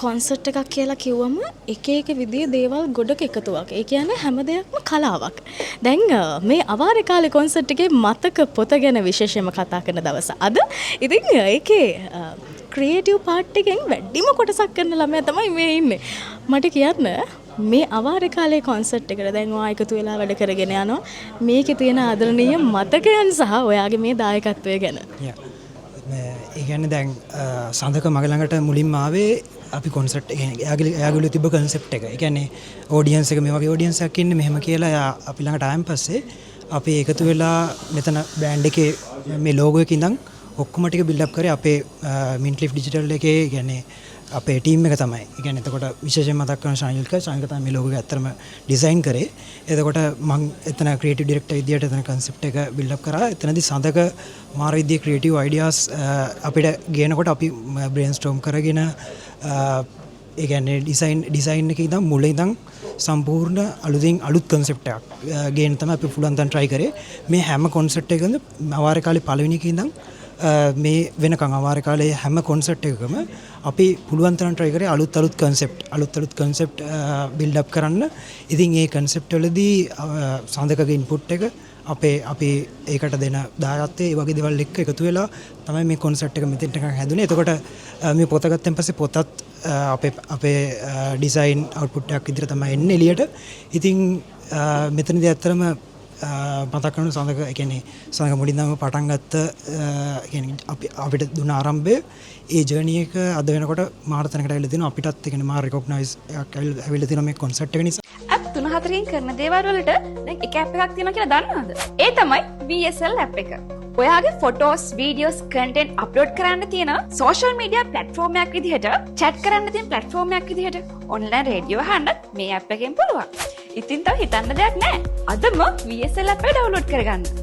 Concert එකක් කියලා කිව්වම එක එක විදිහේ දේවල් ගොඩක එකතුවක්. ඒ කියන්නේ හැම දෙයක්ම කලාවක්. දැන් මේ අවාරේ කාලේ කොන්සර්ට් එකේ මතක පොත ගැන විශේෂයෙන්ම කතා කරන දවස. අද ඉතින් ඒකේ ක්‍රියේටිව් පාර්ට් එකෙන් වැඩිම කොටසක් කරන ළමයා තමයි මේ ඉන්නේ. මට කියන්න මේ අවාරේ කාලේ කොන්සර්ට් එකට දැන් ඔයා එකතු වෙලා වැඩ කරගෙන යනවා. මේකේ තියෙන ආදරණීය මතකයන් සහ ඔයාගේ මේ දායකත්වය ගැන. ඒ කියන්නේ දැන් සඳක මග ළඟට මුලින්ම ආවේ අපි කොන්සර්ට් එක එයාගලු තිබ්බ කන්සෙප්ට් එක. ඒ කියන්නේ ඔඩියන්ස් එක මේ වගේ ඔඩියන්ස් එකක් ඉන්නේ මෙහෙම කියලා එයා අපි ළඟට ආයන් පස්සේ අපි එකතු වෙලා මෙතන බෑන්ඩ් එකේ මේ ලෝගෝ එකේ ඉඳන් ඔක්කොම ටික බිල්ඩ් අප් කරේ අපේ මින්ට්ලිෆ් ඩිජිටල් එකේ කියන්නේ අපේ ටීම් එක තමයි. ඒ කියන්නේ එතකොට විශේෂයෙන් මතක් කරන ශානිල්ක තමයි මේ ලෝගෝ එක ඇත්තටම ඩිසයින් කරේ. එතකොට මම එතන ක්‍රියේටිව් ඩිරෙක්ටර් විදියට එතන කන්සෙප්ට් එක බිල්ඩ් අප් කරා. එතනදී සඳක මාර විදියේ ක්‍රියේටිව් අයිඩියාස් අපිට ගේනකොට අපි බ්‍රේන්ස්ටෝම් කරගෙන ඒ කියන්නේ ඩිසයින් එකේ ඉඳන් මුල ඉඳන් සම්පූර්ණ අලුත් කන්සෙප්ට් එකක් ගේන්න තමයි අපි පුළුවන් තරම් try කරේ. මේ හැම කොන්සර්ට් එකකම අවාරේ කාලේ පළවෙනි එකේ ඉඳන් මේ වෙනකන් අවාරේ කාලේ හැම කොන්සර්ට් එකකම අපි පුළුවන් තරම් try කරේ අලුත් කන්සෙප්ට් බිල්ඩ් අප් කරන්න. ඉතින් ඒ කන්සෙප්ට් වලදී සඳකගේ ඉන්පුට් එක අපි ඒකට දෙන දායකත්වයේ ඒ වගේ දේවල් එක්ක එකතු වෙලා තමයි මේ කොන්සර්ට් එක මෙතෙන්ට හැදුනේ. එතකොට මේ පොත ගත්තන් පස්සේ පොතත් අපේ ඩිසයින් අවුට්පුට් එකක් විදිහට තමයි එන්නේ එළියට. ඉතින් මෙතනදී ඇත්තටම මතක් කරන සඳක කියන්නේ සඳක මුලින්දම පටන් ගත්ත කියන්නේ අපිට දුන්න ආරම්භය ඒ ජර්නි එක අද වෙනකොට මාර තැනකට ඇවිල්ලා තිනවා. අපිටත් ඒ කියන්නේ මාර රිකොග්නයිස් එකක් ඇවිල්ලා තිනවා මේ කොන්සර්ට් එක නිසා. ඇප් 3-4කින් කරන දේවල් වලට දැන් එක ඇප් එකක් තියෙනවා කියලා දන්නවද? ඒ තමයි VSL ඇප් එක. ඔයාගේ ෆොටෝස්, වීඩියෝස්, කන්ටෙන්ට් අප්ලෝඩ් කරන්න තියෙන සෝෂල් මීඩියා ප්ලැට්ෆෝම් එකක් විදිහට, chat කරන්න තියෙන ප්ලැට්ෆෝම් එකක් විදිහට, ඔන්ලයින් රේඩියෝ අහන්න මේ ඇප් එකෙන් පුළුවන්. ඉතින් තව හිතන්න දෙයක් නැහැ. අදම VSL ඇප් එක ඩවුන්ලෝඩ් කරගන්න.